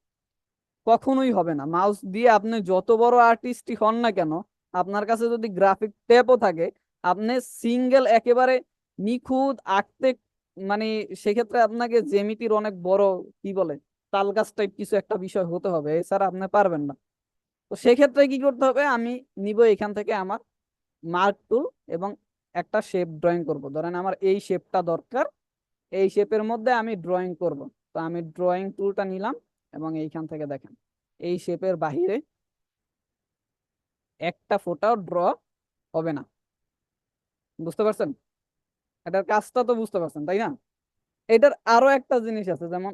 কখনোই হবে না। মাউস দিয়ে আপনি যত বড় আর্টিস্টই হন না কেন, আপনার কাছে যদি গ্রাফিক ট্যাবও থাকে, আপনি সিঙ্গেল একেবারে নিখুঁত আঁকতে মানে সেক্ষেত্রে আপনাকে জ্যামিতির অনেক বড় কি বলে তাল গাছ টাইপ কিছু একটা বিষয় হতে হবে, এছাড়া আপনি পারবেন না। তো সেক্ষেত্রে কি করতে হবে, আমি নিব এখান থেকে আমার মার্ক টুল এবং একটা শেপ ড্রয়িং করব। ধরেন আমার এই শেপটা দরকার, এই শেপের মধ্যে আমি ড্রয়িং করব। তো আমি ড্রয়িং টুলটা নিলাম এবং এইখান থেকে দেখেন এই শেপের বাহিরে একটা ফোঁটাও ড্র হবে না। বুঝতে পারছেন? এটার কাজটা তো বুঝতে পারছেন তাই না? এটার আরো একটা জিনিস আছে, যেমন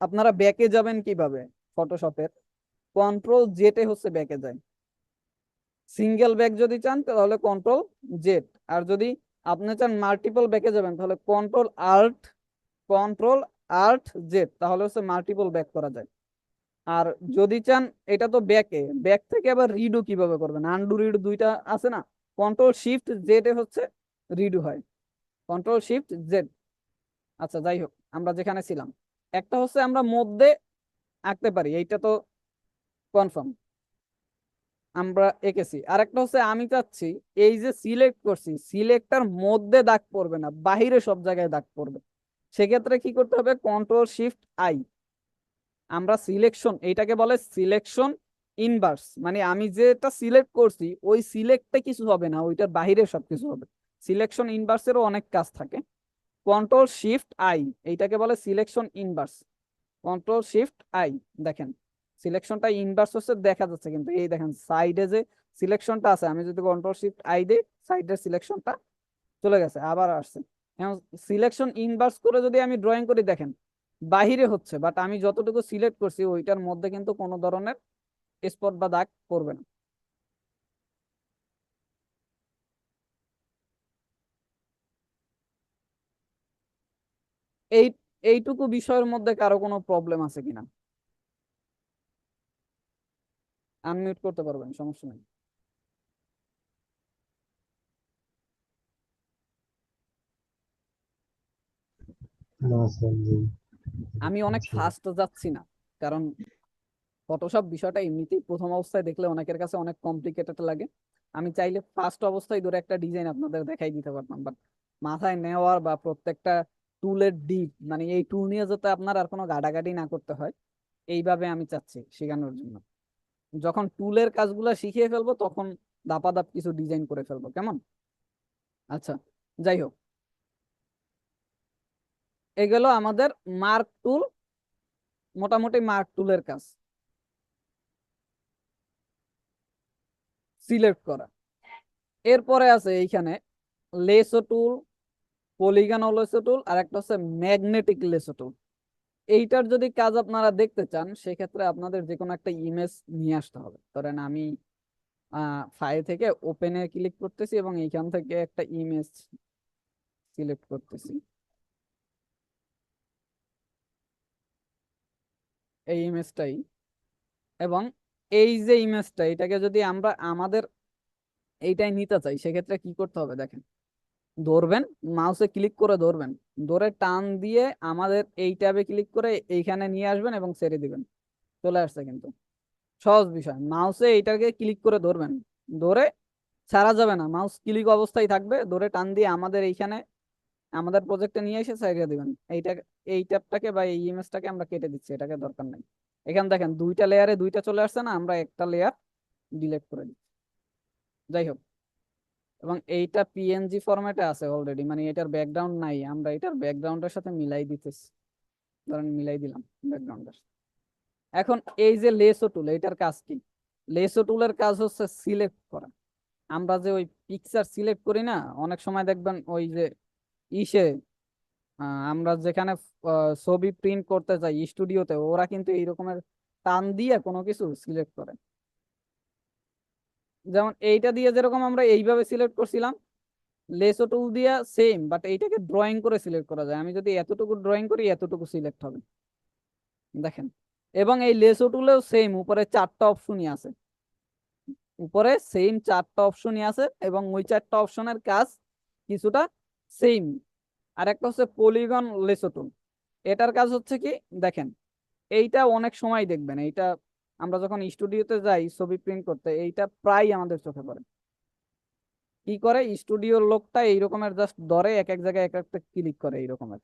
আপনারা ব্যাকে যাবেন কিভাবে ফটোশপের, কন্ট্রোল জেটে হচ্ছে ব্যাকে যায়। সিঙ্গেল ব্যাক যদি চান তাহলে কন্ট্রোল জেড, আর যদি আপনি চান মাল্টিপল ব্যাকে যাবেন তাহলে কন্ট্রোল আল্ট জেড, তাহলে হচ্ছে মাল্টিপল ব্যাক করা যায়। আর যদি চান, এটা তো ব্যাকে, ব্যাক থেকে আবার রিডু কিভাবে করবেন, আনডু রিডু দুইটা আছে না, কন্ট্রোল শিফট জেড এ হচ্ছে রিডু হয়, কন্ট্রোল শিফট জেড। আচ্ছা যাই হোক, আমরা যেখানে ছিলাম, একটা হচ্ছে আমরা মধ্যে আঁকতে পারি, এইটা তো কনফার্ম আমরা এঁকেছি। আর একটা হচ্ছে আমি চাচ্ছি এই যে সিলেক্ট করছি সিলেক্টার মধ্যে দাগ পড়বে না, বাহিরে সব জায়গায় দাগ পড়বে। সেক্ষেত্রে কি করতে হবে, কন্ট্রোল শিফট আই। আমরা সিলেকশন, এইটাকে বলে সিলেকশন ইনভার্স, মানে আমি যেটা সিলেক্ট করছি ওই সিলেক্টে কিছু হবে না, ওইটার বাহিরে সবকিছু হবে। সিলেকশন ইনভার্সেরও অনেক কাজ থাকে। কন্ট্রোল শিফট আই, এইটাকে বলে selection inverse. Control shift I, দেখেন সিলেকশনটা ইনভার্স হচ্ছে দেখা যাচ্ছে, কিন্তু এই দেখেন সাইডে যে সিলেকশনটা আছে, আমি যদি কন্ট্রোল শিফট আই দিই সাইডের সিলেকশনটা চলে গেছে, আবার আসছে। এখন সিলেকশন ইনভার্স করে যদি আমি ড্রয়িং করি, দেখেন বাহিরে হচ্ছে, বাট আমি যতটুকু সিলেক্ট করছি ওইটার মধ্যে কিন্তু কোনো ধরনের স্পট বা দাগ পড়বে না। এই এইটুকু বিষয়ের মধ্যে কারো কোনো প্রবলেম আছে কিনা? আনমিউট করতে পারবেন, সমস্যা নেই। না স্যার, জি। আমি অনেক ফাস্ট যাচ্ছি না, কারণ ফটোশপ বিষয়টা এমনিতেই প্রথম অবস্থায় দেখলে অনেকের কাছে অনেক কমপ্লিকেটেড লাগে। আমি চাইলে ফার্স্ট অবস্থায় ধরে একটা ডিজাইন আপনাদের দেখাই দিতে পারতাম, বাট মাথায় নেওয়ার বা প্রত্যেকটা টুলের ডিপ, মানে এই টুল নিয়ে যাতে আপনার আর কোনো গাডাগাডি না করতে হয়, এইভাবে আমি চাচ্ছি শেখানোর জন্য। যখন টুলের কাজগুলো শিখিয়ে ফেলবো তখন দাপাদাপ কিছু ডিজাইন করে ফেলবো, কেমন? আচ্ছা, যাই হোক, এগুলো আমাদের মার্ক টুল, মোটামুটি মার্ক টুলের কাজ সিলেক্ট করা। এরপরে আছে এইখানে লেসো টুল, পলিগন লেসো টুল, আর একটা হচ্ছে ম্যাগনেটিক লেসো টুল। এইটার যদি কাজ আপনারা দেখতে চান সেক্ষেত্রে আপনাদের যে কোনো একটা ইমেজ নিয়ে আসতে হবে। ধরেন আমি ফাইল থেকে ওপেনে ক্লিক করতেছি এবং এইখান থেকে একটা ইমেজ সিলেক্ট করতেছি, এই ইমেজটাই। এবং এই যে ইমেজটা, এটাকে যদি আমরা আমাদের এইটাই নিতে চাই সেক্ষেত্রে কি করতে হবে দেখেন, ধরবেন, মাউসে ক্লিক করে ধরবেন, ধরে টান দিয়ে আমাদের এই ট্যাবে ক্লিক করে এইখানে নিয়ে আসবেন এবং ছেড়ে দিবেন, চলে আসছে কিন্তু। সহজ বিষয়, মাউসে এইটাকে ক্লিক করে ধরবেন, ধরে ছাড়া যাবে না, মাউস ক্লিক অবস্থায় থাকবে, ধরে টান দিয়ে আমাদের এইখানে আমাদের প্রজেক্টে নিয়ে এসে ছেড়ে দিবেন। এইটা, এই ট্যাবটাকে বা এই ইমেজটাকে আমরা কেটে দিচ্ছি, এটাকে দরকার নাই। এখানে দেখেন দুইটা লেয়ারে দুইটা চলে আসছে না, আমরা একটা লেয়ার ডিলিট করে দিচ্ছি। যাই হোক, এবং এইটা পিএনজি ফরম্যাটে আছে অলরেডি, মানে এটার ব্যাকগ্রাউন্ড নাই, আমরা এটার ব্যাকগ্রাউন্ডের সাথে মিলাই দিতেছি। ধরেন মিলাই দিলাম ব্যাকগ্রাউন্ডের। এখন এই যে লেসো টুল, এটার কাজ কি? লেসো টুলের কাজ হচ্ছে সিলেক্ট করা। আমরা যে ওই পিকচার সিলেক্ট করি না, অনেক সময় দেখবেন ওই যে ইসে আমরা যেখানে ছবি প্রিন্ট করতে যাই স্টুডিওতে, ওরা কিন্তু এই রকমের টান দিয়ে কোনো কিছু সিলেক্ট করে। যেমন এইটা দিয়ে যেরকম আমরা এইভাবে সিলেক্ট করছিলাম, লেসো টুল দিয়া সেম, বাট এইটাকে ড্রয়িং করে সিলেক্ট করা যায়। আমি যদি এতটুকু ড্রয়িং করি এতটুকু সিলেক্ট হবে, দেখেন। এবং এই লেসো টুলেও সেম, উপরে চারটা অপশনই আছে, উপরে সেম চারটা অপশনই আছে এবং ওই চারটা অপশনের কাজ কিছুটা সেম। আর একটা হচ্ছে পলিগন লেসো টুল, এটার কাজ হচ্ছে কি দেখেন, এইটা অনেক সময় দেখবেন, এইটা আমরা যখন স্টুডিওতে যাই ছবি প্রিন্ট করতে, এইটা প্রায় আমাদের চোখে পড়ে। কি করে, স্টুডিওর লোকটা এই রকমের জাস্ট ধরে এক এক জায়গায় এক একটা ক্লিক করে এই রকমের,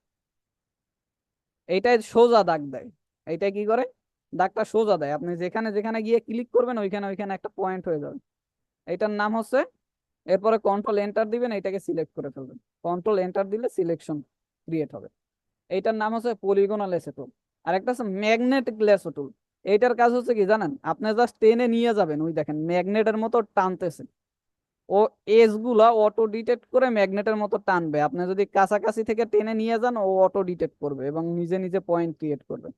এইটাই সোজা দাগ দেয়। এইটা কি করে, দাগটা সোজা দেয়, আপনি যেখানে যেখানে গিয়ে ক্লিক করবেন ওইখানে ওইখানে একটা পয়েন্ট হয়ে যাবে। এইটার নাম হচ্ছে, এরপরে কন্ট্রোল এন্টার দিবেন, এটাকে সিলেক্ট করে ফেলবেন, কন্ট্রোল এন্টার দিলে সিলেকশন ক্রিয়েট হবে। এইটার নাম হচ্ছে পলিগনাল লেসো টুল। আর একটা হচ্ছে ম্যাগনেটিক লেসো টুল। এইটার কাজ হচ্ছে কি জানেন, আপনি জাস্ট টেনে নিয়ে যাবেন, ওই দেখেন ম্যাগনেটের মতো টানতেছে, ও এজ গুলা অটো ডিটেক্ট করে ম্যাগনেটের মতো টানবে। আপনি যদি কাছাকাছি থেকে টেনে নিয়ে যান ও অটো ডিটেক্ট করবে এবং নিজে নিজে পয়েন্ট ক্রিয়েট করবে।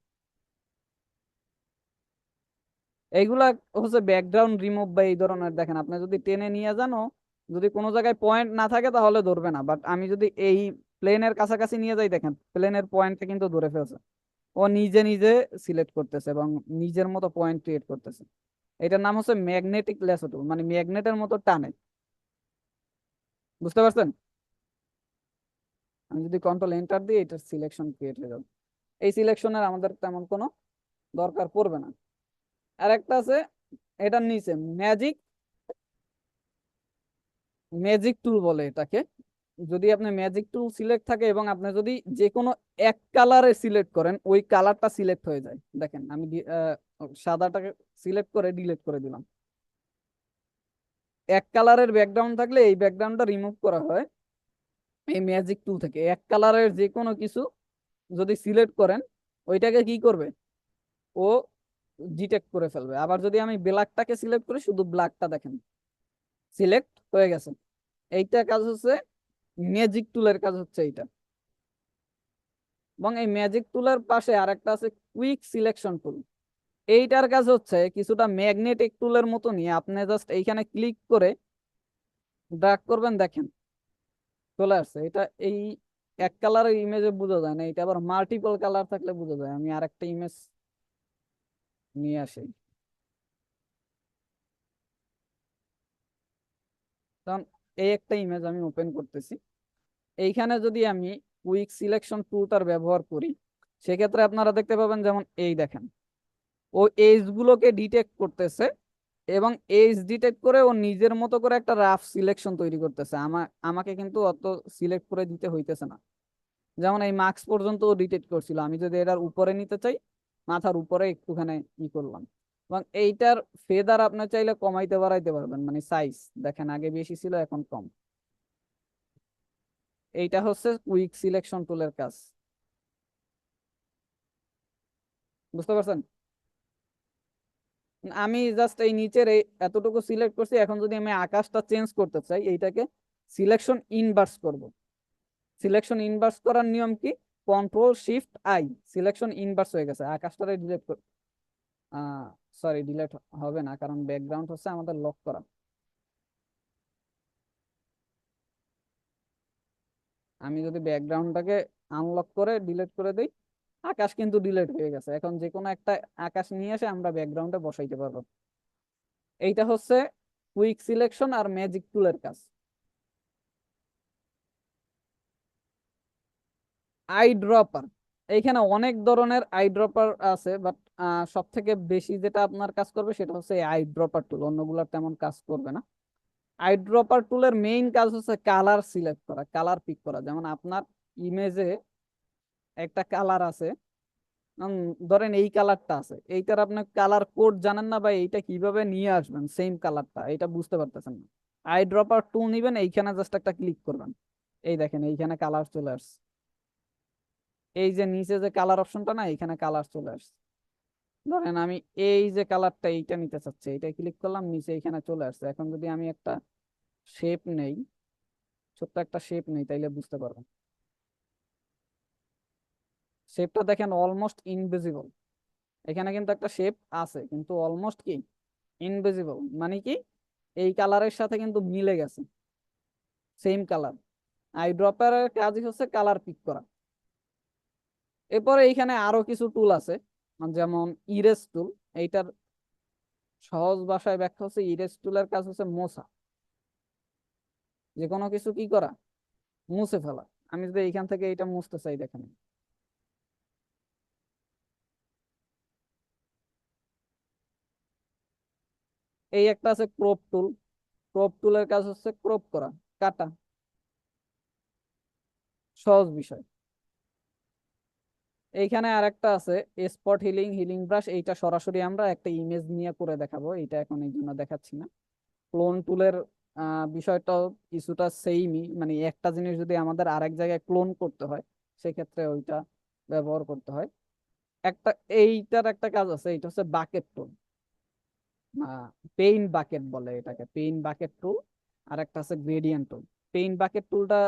এইগুলা হচ্ছে ব্যাকগ্রাউন্ড রিমুভ বা এই ধরনের, দেখেন আপনি যদি টেনে নিয়ে যান, ও যদি কোনো জায়গায় পয়েন্ট না থাকে তাহলে ধরবে না, বাট আমি যদি এই প্লেনের কাছাকাছি নিয়ে যাই, দেখেন প্লেনের পয়েন্টটা কিন্তু ধরে ফেলছে, ও নিজে নিজে সিলেক্ট করতেছে এবং নিজের মতো পয়েন্ট ক্রিয়েট করতেছে। এটার নাম হচ্ছে ম্যাগনেটিক লেসো টুল, মানে ম্যাগনেটের মতো টানে। বুঝতে পারছেন? আমি যদি কন্ট্রোল এন্টার দিই এটার সিলেকশন ক্রিয়েট হয়ে যাবে। এই সিলেকশনের আমাদের তেমন কোনো দরকার পড়বে না। আর একটা আছে এটার নিচে ম্যাজিক, ম্যাজিক টুল বলে এটাকে। যদি আপনি ম্যাজিক টুল সিলেক্ট থাকে এবং আপনি যদি যে কোনো এক কালারে সিলেক্ট করেন, ওই কালারটা সিলেক্ট হয়ে যায়। দেখেন আমি সাদাটাকে সিলেক্ট করে ডিলিট করে দিলাম। এক কালারের ব্যাকগ্রাউন্ড থাকলে এই ব্যাকগ্রাউন্ডটা রিমুভ করা হয় এই ম্যাজিক টুল থেকে। এক কালারের যে কোনো কিছু যদি সিলেক্ট করেন, ওইটাকে কি করবে, ও ডিটেক্ট করে ফেলবে। আবার যদি আমি ব্ল্যাকটাকে সিলেক্ট করি, শুধু ব্ল্যাকটা দেখেন সিলেক্ট হয়ে গেছে। এইটা কাজ হচ্ছে ম্যাজিক টুলের কাজ হচ্ছে এইটা। এবং এই ম্যাজিক টুলের পাশে আরেকটা আছে কুইক সিলেকশন টুল। এইটার কাজ হচ্ছে কিছুটা ম্যাগনেটিক টুলের মতো নিয়ে আপনি জাস্ট এইখানে ক্লিক করে ড্র্যাগ করবেন, দেখেন চলে আসছে। এটা এই এক কালারের ইমেজে বোঝা যায় না, এটা আবার মাল্টিপল কালার থাকলে বোঝা যায়। আমি আরেকটা ইমেজ নিয়ে আসি। কারণ এই একটা ইমেজ আমি ওপেন করতেছি, এইখানে যদি আমি কুইক সিলেকশন টুলটার ব্যবহার করি, সেক্ষেত্রে আপনারা দেখতে পাবেন যেমন এই দেখেন ও এজ গুলোকে ডিটেক্ট করতেছে এবং এজ ডিটেক্ট করে ও নিজের মতো করে একটা রাফ সিলেকশন তৈরি করতেছে। আমাকে কিন্তু অত সিলেক্ট করে দিতে হইতেছে না। যেমন এই মার্কস পর্যন্ত ও ডিটেক্ট করছিল, আমি যদি এটার উপরে নিতে চাই মাথার উপরে একটুখানি করলাম। এবং এইটার ফেদার আপনি চাইলে কমাইতে বাড়াইতে পারবেন, মানে সাইজ দেখেন আগে বেশি ছিল এখন কম। এইটা হচ্ছে কুইক সিলেকশন টুলের কাজ, বুঝতে পারছেন? আমি জাস্ট এই নিচের এই এতটুকু সিলেক্ট করছি, এখন যদি আমি আকাশটা চেঞ্জ করতে চাই এইটাকে সিলেকশন ইনভার্স করব। সিলেকশন ইনভার্স করার নিয়ম কি? Control shift I, selection inverse হয়ে গেছে। আকাশটারে ডিলিট কর, সরি ডিলিট হবে না কারণ ব্যাকগ্রাউন্ড হচ্ছে আমাদের লক করা। আমি যদি ব্যাকগ্রাউন্ডটাকে আনলক করে ডিলিট করে দেই, আকাশ কিন্তু ডিলিট হয়ে গেছে। এখন যে কোনো একটা আকাশ নিয়ে এসে আমরা ব্যাকগ্রাউন্ডে বসাইতে পারবো। এইটা হচ্ছে কুইক সিলেকশন আর ম্যাজিক টুলের কাজ। আই ড্রপার, এইখানে অনেক ধরনের আই ড্রপার আছে, বাট সব থেকে বেশি যেটা আপনার কাজ করবে সেটা হচ্ছে আই ড্রপার টুল, অন্যগুলোর তেমন কাজ করবে না। আই ড্রপার টুলের মেইন কাজ হচ্ছে কালার সিলেক্ট করা, কালার পিক করা। যেমন আপনার ইমেজে একটা কালার আছে, ধরেন এই কালারটা আছে, এইটার আপনি কালার কোড জানেন না বা এইটা কিভাবে নিয়ে আসবেন সেম কালারটা, এটা বুঝতে পারতেছেন না। আই ড্রপার টুল নিবেন, এইখানে জাস্ট একটা ক্লিক করবেন, এই দেখেন এইখানে কালার চলে আসছে। এই যে নিচে যে কালার অপশনটা না, এখানে কালার চলে আসছে। ধরেন আমি এই যে কালারটা এইটা নিতে চাচ্ছি, এইটা ক্লিক করলাম, নিচে এখানে চলে আসছে। এখন যদি আমি একটা শেপ নেই, ছোট্ট একটা শেপ নেই, তাইলে বুঝতে পারবেন। শেপটা দেখেন অলমোস্ট ইনভিজিবল। এখানে কিন্তু একটা শেপ আছে কিন্তু অলমোস্ট কি ইনভিজিবল, মানে কি এই কালারের সাথে কিন্তু মিলে গেছে, সেম কালার। আই ড্রপার কাজই হচ্ছে কালার পিক করা। এরপরে এইখানে আরো কিছু টুল আছে, যেমন ইরেজ টুল। এইটার সহজ ভাষায় ব্যাখ্যা হচ্ছে ইরেজ টুলের কাজ হচ্ছে মোছা, যে কোনো কিছু কি করা, মুছে ফেলা। আমি যদি এইখান থেকে এটা মুছতে চাই, দেখেন এই একটা আছে ক্রপ টুল। ক্রপ টুলের কাজ হচ্ছে ক্রপ করা, কাটা, সহজ বিষয়। এইখানে আরেকটা আছে স্পট হিলিং, হিলিং ব্রাশ। এইটা সরাসরি আমরা একটা ইমেজ নিয়ে করে দেখাবো, এইটা এখন এই জন্য দেখাচ্ছি না। ক্লোন টুলের বিষয়টাও কিছুটা সেইমই, মানে একটা জিনিস যদি আমাদের আরেক জায়গায় ক্লোন করতে হয় সেক্ষেত্রে ওইটা ব্যবহার করতে হয়। একটা এইটার একটা কাজ আছে, এটা হচ্ছে বাকেট টুল, পেইন বাকেট বলে এটাকে, পেইন বাকেট টুল। আর একটা আছে গ্রেডিয়েন্ট টুল। পেইন বাকেট টুলটা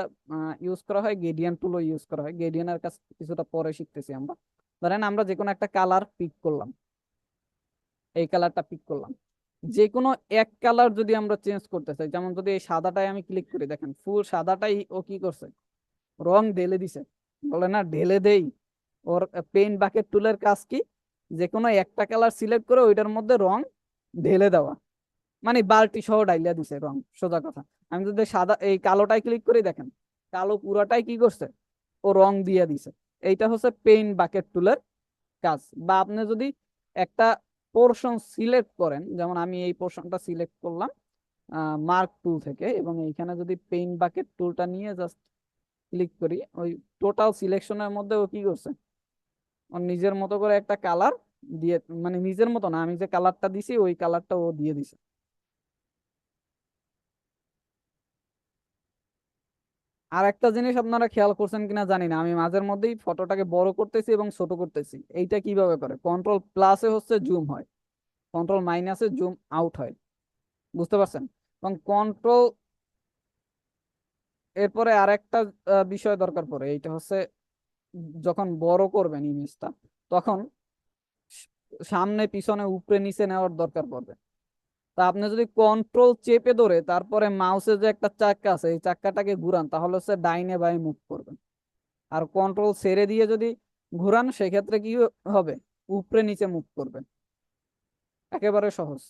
ইউজ করা হয়, গ্রেডিয়েন্ট টুলও ইউজ করা হয়। গ্রেডিয়েন্টের কাজ কিছুটা পরে শিখতেছি আমরা। ধরেন আমরা যে কোনো একটা কালার পিক করলাম, এই কালারটা পিক করলাম, যে কোনো এক কালার যদি আমরা চেঞ্জ করতে চাই, যেমন যদি এই সাদাটাই আমি ক্লিক করি, দেখেন ফুল সাদাটাই ও কি করছে, রং ঢেলে দিছে। বলে না ঢেলে দেই, ওর পেইন্ট বাকেট টুলের কাজ কি, যে কোনো একটা কালার সিলেক্ট করে ওইটার মধ্যে রং ঢেলে দেওয়া, মানে বালতি সহ ডাইলিয়া দিছে রং, সোজা কথা। আমি যদি সাদা এই কালোটাই ক্লিক করি, দেখেন কালো পুরাটাই কি করছে, ও রং দিয়ে দিছে। এইটা হচ্ছে পেইন্ট বাকেট টুলের কাজ। বা আপনি যদি একটা পোর্শন সিলেক্ট করেন, যেমন আমি এই পোর্শনটা সিলেক্ট করলাম মার্ক টুল থেকে, এবং এইখানে যদি পেইন্ট বাকেট টুলটা নিয়ে জাস্ট ক্লিক করি, ওই টোটাল সিলেকশনের মধ্যে ও কি করছে, ও নিজের মতো করে একটা কালার দিয়ে, মানে নিজের মতো না, আমি যে কালারটা দিছি ওই কালারটা ও দিয়ে দিছে। আর একটা জিনিস আপনারা খেয়াল করছেন কিনা জানি না, আমি মাঝের মধ্যেই ফটোটাকে বড় করতেছি এবং ছোট করতেছি। এইটা কিভাবে করে, কন্ট্রোল প্লাসে হচ্ছে জুম হয়, কন্ট্রোল মাইনাসে জুম আউট হয়, বুঝতে পারছেন? এবং কন্ট্রোল এরপরে আরেকটা বিষয় দরকার পড়ে, এইটা হচ্ছে যখন বড় করবেন ইমেজটা, তখন সামনে পিছনে উপরে নিচে নেওয়ার দরকার পড়বে। তা আপনি যদি কন্ট্রোল চেপে ধরে তারপরে মাউসের যে একটা চাক্কা আছে এই চাক্কাটাকে ঘুরান, তাহলে হচ্ছে ডাইনে বাঁয়ে মুভ করবেন। আর কন্ট্রোল ছেড়ে দিয়ে যদি ঘুরান, সেক্ষেত্রে কি হবে, উপরে নিচে মুভ করবেন। একেবারে সহজ।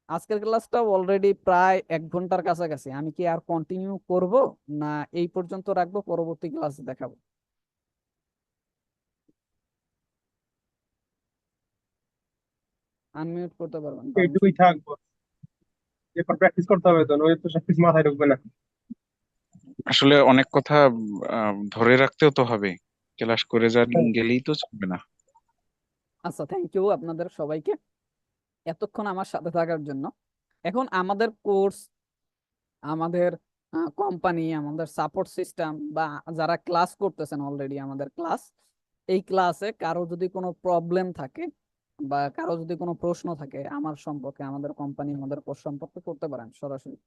আজকের ক্লাসটা অলরেডি প্রায় 1 ঘন্টার কাছাকাছি। আমি কি আর কন্টিনিউ করব, না এই পর্যন্ত রাখবো, পরবর্তী ক্লাসে দেখাবো? আনমিউট করতে পারবেন, এইটুকুই থাকবো, এরপর প্র্যাকটিস করতে হবে, তো নইলে তো সবকিছু মাথায় ঢুকবে না। আসলে অনেক কথা ধরে রাখতেও তো হবে, ক্লাস করে গেলেই তো চলবে না। আচ্ছা, থ্যাংক ইউ আপনাদের সবাইকে এতক্ষণ আমার সাথে থাকার জন্য। এখন আমাদের কোর্স, আমাদের কোম্পানি, আমাদের সাপোর্ট সিস্টেম, বা যারা ক্লাস করতেছেন অলরেডি আমাদের ক্লাস, এই ক্লাসে কারো যদি কোনো প্রবলেম থাকে বা কারো যদি কোনো প্রশ্ন থাকে আমার সম্পর্কে, আমাদের কোম্পানি, আমাদের কোর্স সম্পর্কে, করতে পারেন সরাসরি।